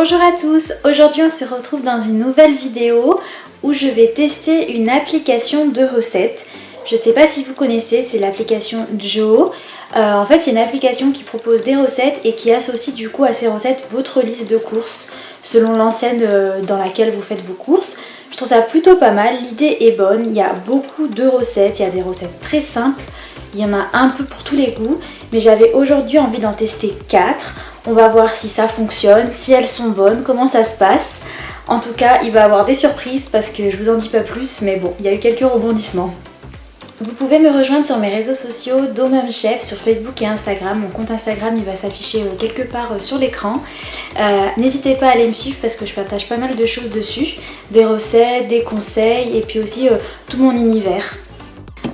Bonjour à tous, aujourd'hui on se retrouve dans une nouvelle vidéo où je vais tester une application de recettes. Je ne sais pas si vous connaissez, c'est l'application Joho. En fait c'est une application qui propose des recettes et qui associe du coup à ces recettes votre liste de courses selon l'enseigne dans laquelle vous faites vos courses. Je trouve ça plutôt pas mal, l'idée est bonne, il y a beaucoup de recettes, il y a des recettes très simples, il y en a un peu pour tous les goûts, mais j'avais aujourd'hui envie d'en tester 4. On va voir si ça fonctionne, si elles sont bonnes, comment ça se passe. En tout cas, il va y avoir des surprises parce que je vous en dis pas plus, mais bon, il y a eu quelques rebondissements. Vous pouvez me rejoindre sur mes réseaux sociaux DoMomChef sur Facebook et Instagram. Mon compte Instagram il va s'afficher quelque part sur l'écran. N'hésitez pas à aller me suivre parce que je partage pas mal de choses dessus. Des recettes, des conseils et puis aussi tout mon univers.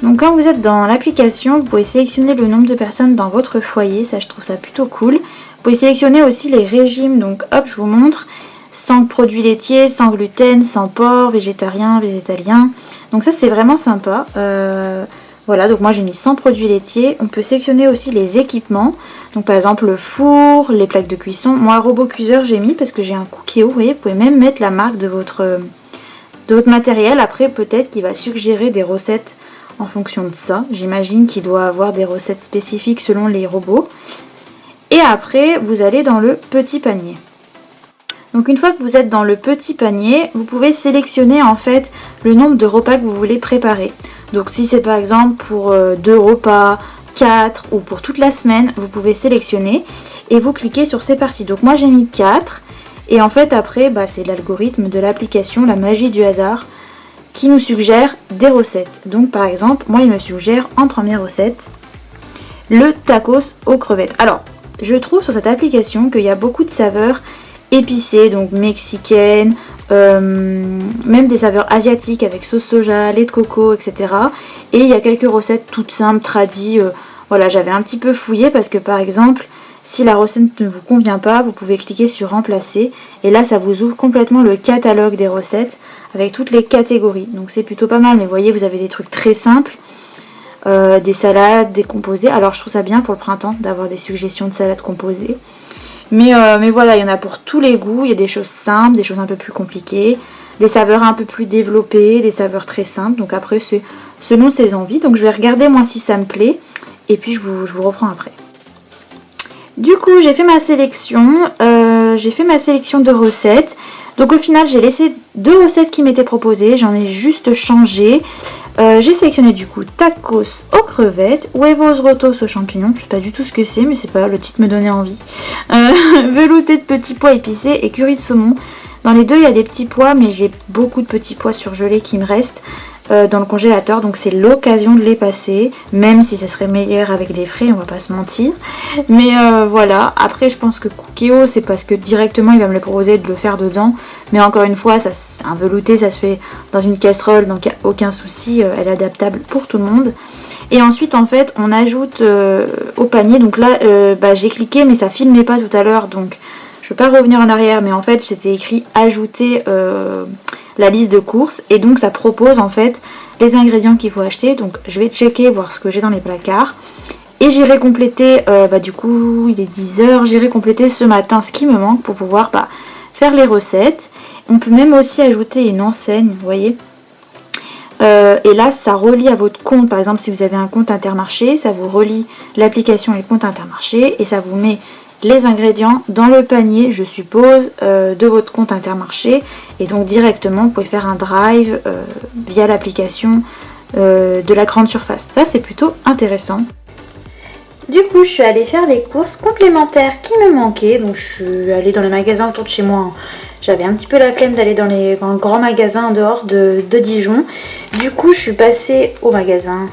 Donc quand vous êtes dans l'application, vous pouvez sélectionner le nombre de personnes dans votre foyer. Ça, je trouve ça plutôt cool. Vous pouvez sélectionner aussi les régimes. Donc hop, je vous montre. Sans produits laitiers, sans gluten, sans porc, végétarien, végétalien. Donc ça c'est vraiment sympa. Voilà, donc moi j'ai mis sans produits laitiers. On peut sélectionner aussi les équipements. Donc par exemple le four, les plaques de cuisson. Moi robot cuiseur j'ai mis parce que j'ai un Cookéo. Vous voyez, vous pouvez même mettre la marque de votre matériel. Après peut-être qu'il va suggérer des recettes en fonction de ça. J'imagine qu'il doit avoir des recettes spécifiques selon les robots. Et après vous allez dans le petit panier. Donc une fois que vous êtes dans le petit panier, vous pouvez sélectionner en fait le nombre de repas que vous voulez préparer. Donc si c'est par exemple pour 2 repas, 4 ou pour toute la semaine, vous pouvez sélectionner et vous cliquez sur c'est parti. Donc moi j'ai mis 4 et en fait après c'est l'algorithme de l'application, la magie du hasard qui nous suggère des recettes. Donc par exemple moi il me suggère en première recette le tacos aux crevettes. Alors je trouve sur cette application qu'il y a beaucoup de saveurs épicées, donc mexicaines, même des saveurs asiatiques avec sauce soja, lait de coco, etc. Et il y a quelques recettes toutes simples, tradies. Voilà, j'avais un petit peu fouillé parce que par exemple, si la recette ne vous convient pas, vous pouvez cliquer sur remplacer. Et là, ça vous ouvre complètement le catalogue des recettes avec toutes les catégories. Donc c'est plutôt pas mal, mais vous voyez, vous avez des trucs très simples. Des salades, des composés. Alors je trouve ça bien pour le printemps d'avoir des suggestions de salades composées. Mais voilà, il y en a pour tous les goûts. Il y a des choses simples, des choses un peu plus compliquées, des saveurs un peu plus développées, des saveurs très simples. Donc après, c'est selon ses envies. Donc je vais regarder moi si ça me plaît. Et puis je vous reprends après. Du coup, j'ai fait ma sélection. De recettes. Donc au final, j'ai laissé 2 recettes qui m'étaient proposées. J'en ai juste changé. J'ai sélectionné du coup tacos aux crevettes, huevos rotos aux champignons, je sais pas du tout ce que c'est mais c'est pas grave, le titre me donnait envie. Velouté de petits pois épicés et curry de saumon. Dans les deux il y a des petits pois mais j'ai beaucoup de petits pois surgelés qui me restent dans le congélateur, donc c'est l'occasion de les passer, même si ça serait meilleur avec des frais, on va pas se mentir. Mais voilà, après je pense que Cookéo c'est parce que directement il va me le proposer de le faire dedans, mais encore une fois, un velouté ça se fait dans une casserole, donc il n'y a aucun souci, elle est adaptable pour tout le monde. Et ensuite en fait on ajoute au panier, donc là j'ai cliqué mais ça filmait pas tout à l'heure, donc je ne vais pas revenir en arrière, mais en fait c'était écrit ajouter la liste de courses et donc ça propose en fait les ingrédients qu'il faut acheter. Donc je vais checker, voir ce que j'ai dans les placards et j'irai compléter, du coup il est 10h, j'irai compléter ce matin ce qui me manque pour pouvoir faire les recettes. On peut même aussi ajouter une enseigne, vous voyez. Et là ça relie à votre compte, par exemple si vous avez un compte Intermarché, ça vous relie l'application et le compte Intermarché et ça vous met les ingrédients dans le panier, je suppose, de votre compte Intermarché. Et donc directement, vous pouvez faire un drive via l'application de la grande surface. Ça, c'est plutôt intéressant. Du coup, je suis allée faire les courses complémentaires qui me manquaient. Donc, je suis allée dans les magasins autour de chez moi. J'avais un petit peu la flemme d'aller dans les grands magasins en dehors de Dijon. Du coup, je suis passée au magasin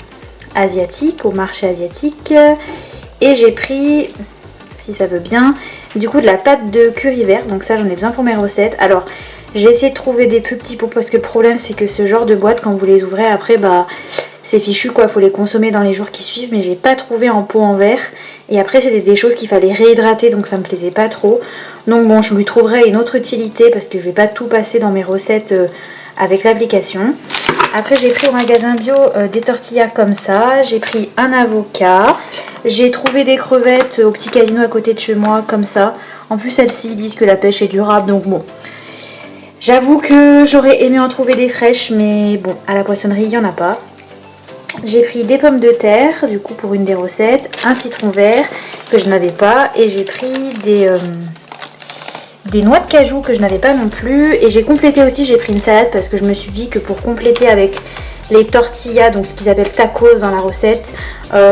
asiatique, au marché asiatique. Et j'ai pris, si ça veut bien, du coup de la pâte de curry vert, donc ça j'en ai besoin pour mes recettes. Alors j'ai essayé de trouver des plus petits pots parce que le problème c'est que ce genre de boîte quand vous les ouvrez après c'est fichu quoi, faut les consommer dans les jours qui suivent, mais j'ai pas trouvé en pot en verre et après c'était des choses qu'il fallait réhydrater donc ça me plaisait pas trop. Donc bon, je lui trouverai une autre utilité parce que je vais pas tout passer dans mes recettes avec l'application. Après j'ai pris au magasin bio des tortillas comme ça, j'ai pris un avocat, j'ai trouvé des crevettes au petit casino à côté de chez moi comme ça. En plus celle-ci ils disent que la pêche est durable, donc bon. J'avoue que j'aurais aimé en trouver des fraîches, mais bon, à la poissonnerie il n'y en a pas. J'ai pris des pommes de terre, du coup pour une des recettes, un citron vert que je n'avais pas, et j'ai pris des noix de cajou que je n'avais pas non plus. Et j'ai complété aussi, j'ai pris une salade parce que je me suis dit que pour compléter avec les tortillas, donc ce qu'ils appellent tacos dans la recette,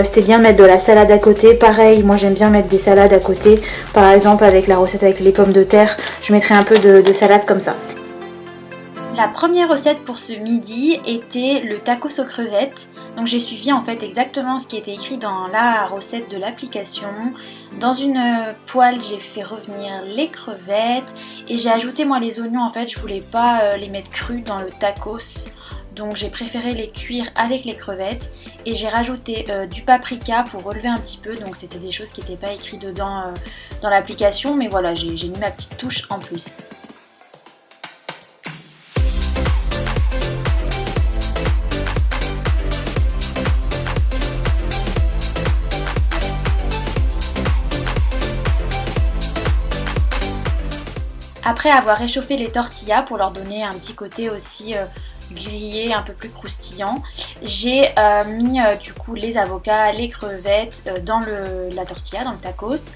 c'était bien de mettre de la salade à côté. Pareil, moi j'aime bien mettre des salades à côté. Par exemple avec la recette avec les pommes de terre, je mettrai un peu de salade comme ça. La première recette pour ce midi était le tacos aux crevettes. Donc j'ai suivi en fait exactement ce qui était écrit dans la recette de l'application. Dans une poêle, j'ai fait revenir les crevettes et j'ai ajouté moi les oignons. En fait, je voulais pas les mettre crus dans le tacos. Donc j'ai préféré les cuire avec les crevettes et j'ai rajouté du paprika pour relever un petit peu. Donc c'était des choses qui n'étaient pas écrites dedans dans l'application, mais voilà, j'ai mis ma petite touche en plus. Après avoir réchauffé les tortillas pour leur donner un petit côté aussi grillé, un peu plus croustillant, j'ai mis du coup les avocats, les crevettes dans la tortilla, dans le tacos.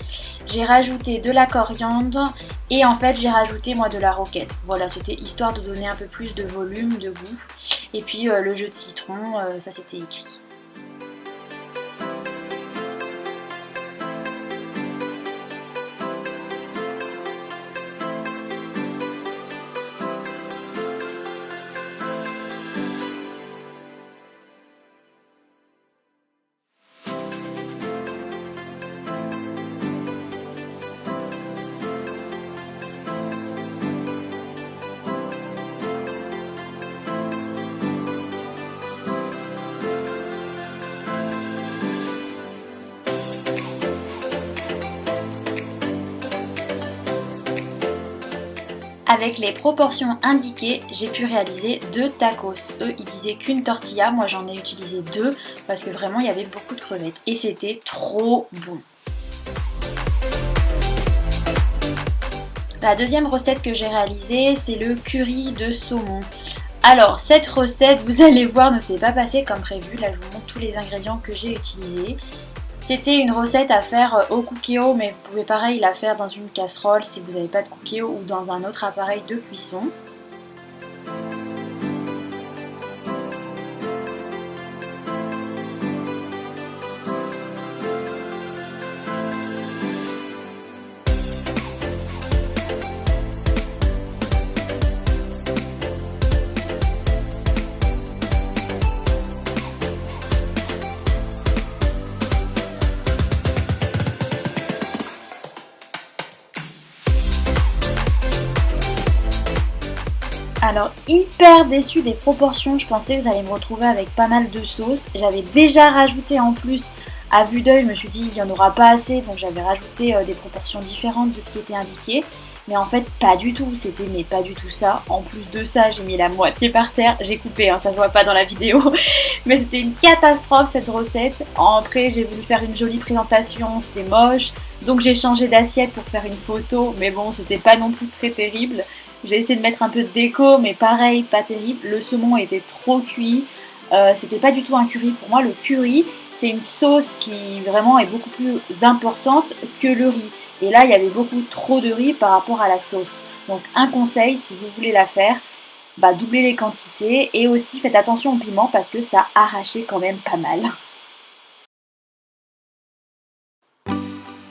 J'ai rajouté de la coriandre et en fait j'ai rajouté moi de la roquette. Voilà, c'était histoire de donner un peu plus de volume, de goût. Et puis le jus de citron, ça c'était écrit. Avec les proportions indiquées, j'ai pu réaliser 2 tacos. Eux, ils disaient qu'une tortilla, moi j'en ai utilisé 2 parce que vraiment il y avait beaucoup de crevettes et c'était trop bon. La deuxième recette que j'ai réalisée, c'est le curry de saumon. Alors cette recette, vous allez voir, ne s'est pas passée comme prévu. Là je vous montre tous les ingrédients que j'ai utilisés. C'était une recette à faire au Cookéo, mais vous pouvez pareil la faire dans une casserole si vous n'avez pas de Cookéo ou dans un autre appareil de cuisson. Alors hyper déçue des proportions, je pensais que j'allais me retrouver avec pas mal de sauce. J'avais déjà rajouté en plus, à vue d'œil, je me suis dit il n'y en aura pas assez, donc j'avais rajouté des proportions différentes de ce qui était indiqué. Mais en fait pas du tout, c'était mais pas du tout ça. En plus de ça, j'ai mis la moitié par terre, j'ai coupé, hein, ça se voit pas dans la vidéo. Mais c'était une catastrophe cette recette. Après j'ai voulu faire une jolie présentation, c'était moche. Donc j'ai changé d'assiette pour faire une photo, mais bon c'était pas non plus très terrible. J'ai essayé de mettre un peu de déco, mais pareil, pas terrible. Le saumon était trop cuit. C'était pas du tout un curry. Pour moi, le curry, c'est une sauce qui vraiment est beaucoup plus importante que le riz. Et là, il y avait beaucoup trop de riz par rapport à la sauce. Donc, un conseil, si vous voulez la faire, doublez les quantités. Et aussi, faites attention au piment parce que ça arrachait quand même pas mal.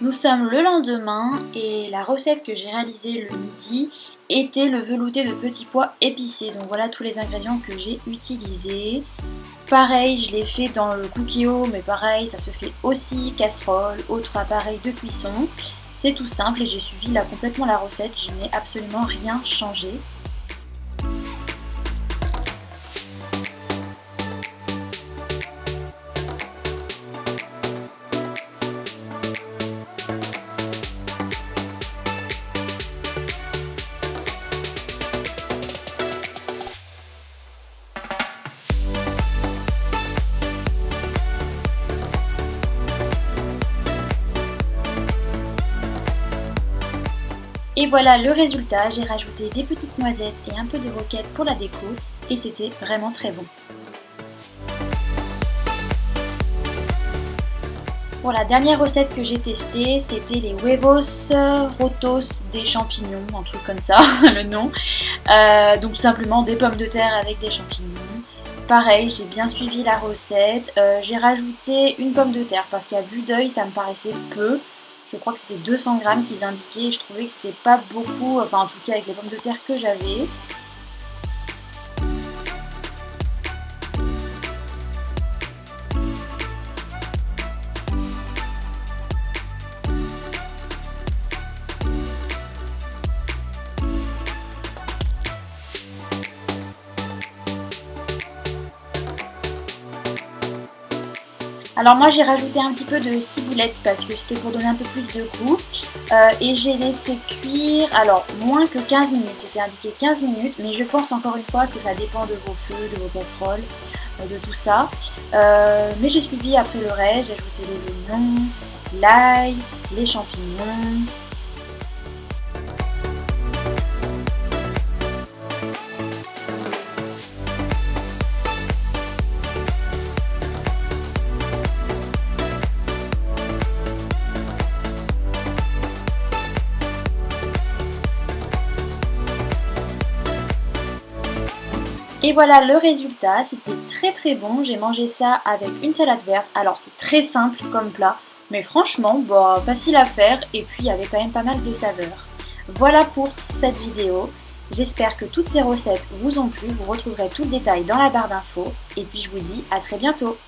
Nous sommes le lendemain et la recette que j'ai réalisée le midi était le velouté de petits pois épicés. Donc voilà tous les ingrédients que j'ai utilisés. Pareil, je l'ai fait dans le Cookéo, mais pareil, ça se fait aussi casserole, autre appareil de cuisson. C'est tout simple et j'ai suivi là complètement la recette, je n'ai absolument rien changé. Et voilà le résultat, j'ai rajouté des petites noisettes et un peu de roquette pour la déco et c'était vraiment très bon. Pour la dernière recette que j'ai testée, c'était les huevos rotos des champignons, un truc comme ça, le nom. Donc simplement des pommes de terre avec des champignons. Pareil, j'ai bien suivi la recette. J'ai rajouté une pomme de terre parce qu'à vue d'œil, ça me paraissait peu. Je crois que c'était 200 grammes qu'ils indiquaient et je trouvais que c'était pas beaucoup, enfin en tout cas avec les pommes de terre que j'avais. Alors moi j'ai rajouté un petit peu de ciboulette parce que c'était pour donner un peu plus de goût et j'ai laissé cuire, alors moins que 15 minutes, c'était indiqué 15 minutes mais je pense encore une fois que ça dépend de vos feux, de vos casseroles, de tout ça. Mais j'ai suivi après le reste, j'ai ajouté les oignons, l'ail, les champignons. Et voilà le résultat, c'était très bon, j'ai mangé ça avec une salade verte, alors c'est très simple comme plat, mais franchement, bah, facile à faire et puis il y avait quand même pas mal de saveurs. Voilà pour cette vidéo, j'espère que toutes ces recettes vous ont plu, vous retrouverez tout le détail dans la barre d'infos et puis je vous dis à très bientôt.